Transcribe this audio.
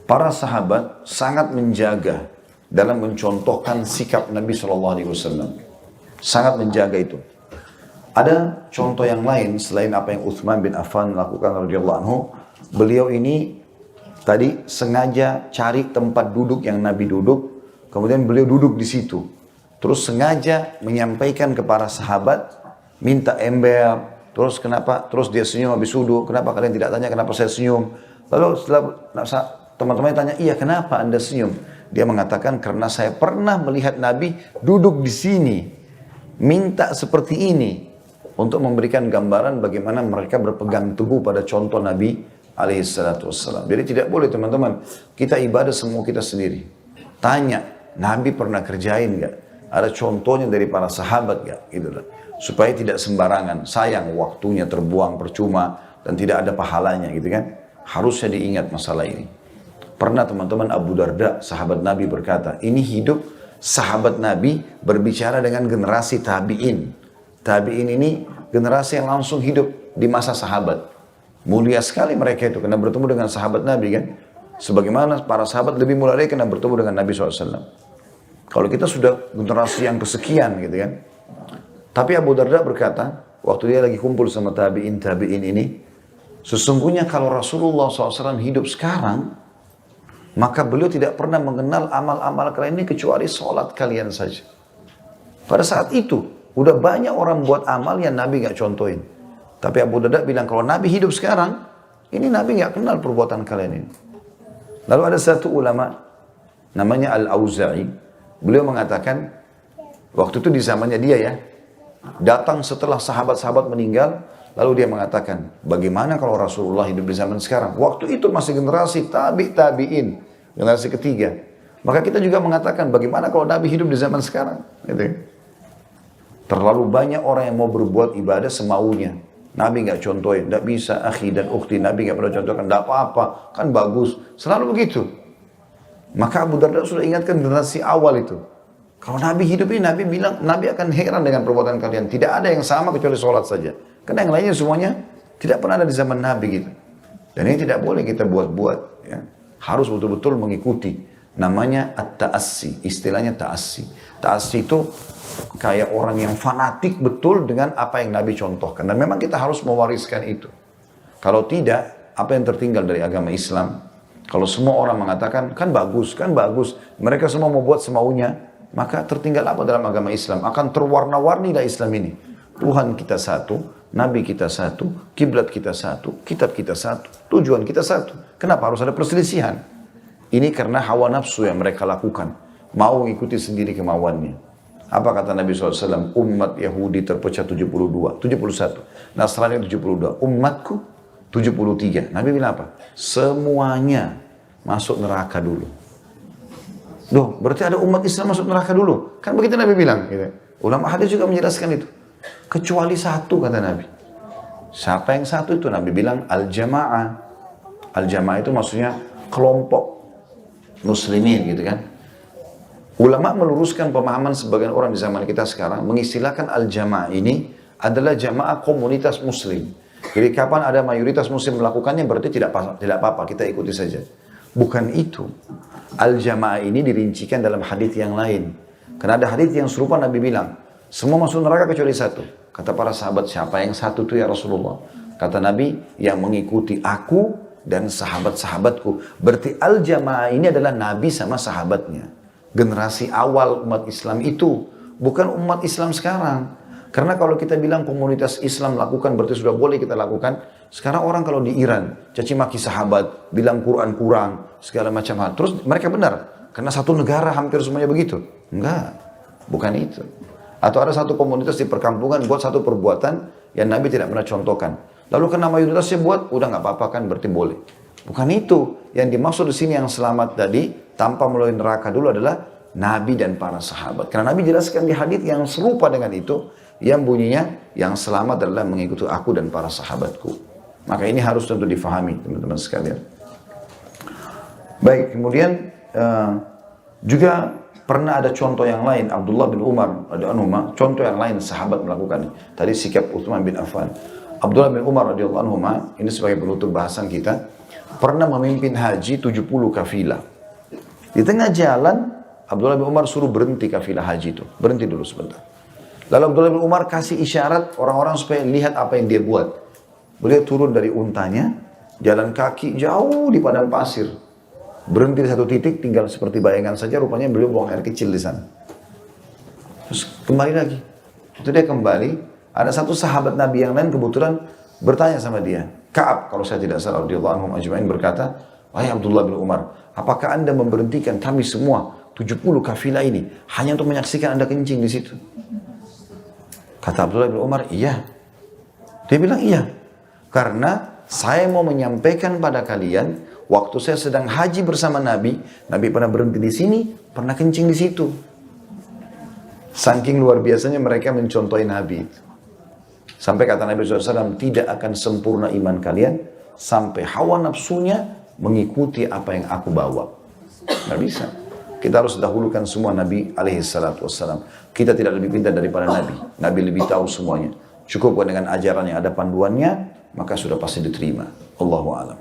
Para sahabat sangat menjaga dalam mencontohkan sikap Nabi SAW. Sangat menjaga itu. Ada contoh yang lain selain apa yang Utsman bin Affan lakukan radhiyallahu anhu. Beliau ini tadi sengaja cari tempat duduk yang Nabi duduk, kemudian beliau duduk di situ. Terus sengaja menyampaikan ke para sahabat, minta ember, terus kenapa? Terus dia senyum habis wudhu, kenapa kalian tidak tanya kenapa saya senyum? Lalu setelah teman-temannya tanya, iya kenapa anda senyum? Dia mengatakan karena saya pernah melihat Nabi duduk di sini, minta seperti ini, untuk memberikan gambaran bagaimana mereka berpegang teguh pada contoh Nabi alaihissalam. Jadi tidak boleh teman-teman, kita ibadah semua kita sendiri. Tanya, Nabi pernah kerjain gak? Ada contohnya dari para sahabat gak? Gitu lah. Supaya tidak sembarangan, sayang waktunya terbuang percuma dan tidak ada pahalanya gitu kan. Harusnya diingat masalah ini. Pernah teman-teman Abu Darda, sahabat Nabi berkata, ini hidup sahabat Nabi berbicara dengan generasi tabi'in. Tabi'in ini generasi yang langsung hidup di masa sahabat. Mulia sekali mereka itu karena bertemu dengan sahabat Nabi kan. Sebagaimana para sahabat lebih mulia lagi karena bertemu dengan Nabi SAW. Kalau kita sudah generasi yang kesekian gitu kan. Tapi Abu Darda berkata, waktu dia lagi kumpul sama tabi'in ini, sesungguhnya kalau Rasulullah SAW hidup sekarang, maka beliau tidak pernah mengenal amal-amal kalian ini kecuali sholat kalian saja. Pada saat itu, udah banyak orang buat amal yang Nabi gak contohin. Tapi Abu Darda bilang, kalau Nabi hidup sekarang, ini Nabi gak kenal perbuatan kalian ini. Lalu ada satu ulama, namanya Al-Auza'i. Beliau mengatakan, waktu itu di zamannya dia ya, datang setelah sahabat-sahabat meninggal, lalu dia mengatakan, bagaimana kalau Rasulullah hidup di zaman sekarang? Waktu itu masih generasi tabi'in, generasi ketiga. Maka kita juga mengatakan, bagaimana kalau Nabi hidup di zaman sekarang? Gitu. Terlalu banyak orang yang mau berbuat ibadah semaunya. Nabi nggak contohin, nggak bisa, akhi dan ukhti. Nabi nggak pernah contohkan, nggak apa-apa, kan bagus. Selalu begitu. Maka Abu Darda sudah ingatkan generasi awal itu. Kalau Nabi hidup ini, Nabi bilang, Nabi akan heran dengan perbuatan kalian. Tidak ada yang sama kecuali sholat saja. Karena yang lainnya semuanya tidak pernah ada di zaman Nabi gitu. Dan ini tidak boleh kita buat-buat. Ya. Harus betul-betul mengikuti. Namanya at-ta'assi, istilahnya ta'assi. Ta'assi itu kayak orang yang fanatik betul dengan apa yang Nabi contohkan. Dan memang kita harus mewariskan itu. Kalau tidak, apa yang tertinggal dari agama Islam? Kalau semua orang mengatakan, kan bagus, mereka semua mau buat semaunya, maka tertinggal apa dalam agama Islam? Akan terwarna-warni lah Islam ini. Tuhan kita satu, Nabi kita satu, kiblat kita satu, kitab kita satu, tujuan kita satu. Kenapa harus ada perselisihan? Ini karena hawa nafsu yang mereka lakukan. Mau ikuti sendiri kemauannya. Apa kata Nabi SAW? Umat Yahudi terpecah 71. Nasrani 72. Umatku 73. Nabi bilang apa? Semuanya masuk neraka dulu. Loh, berarti ada umat Islam masuk neraka dulu. Kan begitu Nabi bilang. Gitu. Ulama hadis juga menjelaskan itu. Kecuali satu kata Nabi. Siapa yang satu itu? Nabi bilang al-jamaah. Al-jamaah itu maksudnya kelompok muslimin gitu kan. Ulama meluruskan pemahaman sebagian orang di zaman kita sekarang, mengistilahkan al-jamaah ini adalah jamaah komunitas muslim. Jadi kapan ada mayoritas muslim melakukannya berarti tidak apa-apa, kita ikuti saja. Bukan itu. Al-jamaah ini dirincikan dalam hadis yang lain. Karena ada hadis yang serupa Nabi bilang, semua masuk neraka kecuali satu. Kata para sahabat, siapa yang satu itu ya Rasulullah? Kata Nabi, yang mengikuti aku dan sahabat-sahabatku. Berarti al-jamaah ini adalah Nabi sama sahabatnya. Generasi awal umat Islam itu, bukan umat Islam sekarang. Karena kalau kita bilang komunitas Islam lakukan, berarti sudah boleh kita lakukan. Sekarang orang kalau di Iran, caci maki sahabat, bilang Quran kurang, segala macam hal. Terus mereka benar, karena satu negara hampir semuanya begitu. Enggak, bukan itu. Atau ada satu komunitas di perkampungan buat satu perbuatan yang Nabi tidak pernah contohkan. Lalu karena mayoritasnya buat, udah nggak apa-apa kan, berarti boleh. Bukan itu. Yang dimaksud di sini yang selamat tadi, tanpa melalui neraka dulu adalah Nabi dan para sahabat. Karena Nabi jelaskan di hadis yang serupa dengan itu, yang bunyinya, yang selamat adalah mengikuti aku dan para sahabatku. Maka ini harus tentu difahami, teman-teman sekalian. Baik, kemudian juga pernah ada contoh yang lain, Abdullah bin Umar, contoh yang lain sahabat melakukan. Tadi sikap Utsman bin Affan. Abdullah bin Umar radhiyallahu anhu, ini sebagai penutup bahasan kita. pernah memimpin haji 70 kafilah. Di tengah jalan, Abdullah bin Umar suruh berhenti kafilah haji itu. Berhenti dulu sebentar. Lalu Abdullah bin Umar kasih isyarat orang-orang supaya lihat apa yang dia buat. Beliau turun dari untanya, jalan kaki jauh di padang pasir. Berhenti di satu titik, tinggal seperti bayangan saja, rupanya beliau buang air kecil di sana. Terus kembali lagi. Itu dia kembali, ada satu sahabat Nabi yang lain kebetulan bertanya sama dia. Ka'ab, kalau saya tidak salah, radhiyallahu anhum ajma'in berkata, wahai Abdullah bin Umar, apakah anda memberhentikan kami semua 70 kafilah ini hanya untuk menyaksikan anda kencing di situ? Kata Abdullah bin Umar, iya. Dia bilang iya. Karena saya mau menyampaikan pada kalian, waktu saya sedang haji bersama Nabi, Nabi pernah berhenti di sini, pernah kencing di situ. Saking luar biasanya mereka mencontohi Nabi. Sampai kata Nabi SAW, tidak akan sempurna iman kalian, sampai hawa nafsunya mengikuti apa yang aku bawa. Nggak bisa. Kita harus dahulukan semua Nabi SAW. Kita tidak lebih pintar daripada Nabi. Nabi lebih tahu semuanya. Cukup dengan ajaran yang ada panduannya, maka sudah pasti diterima. Allahu a'lam.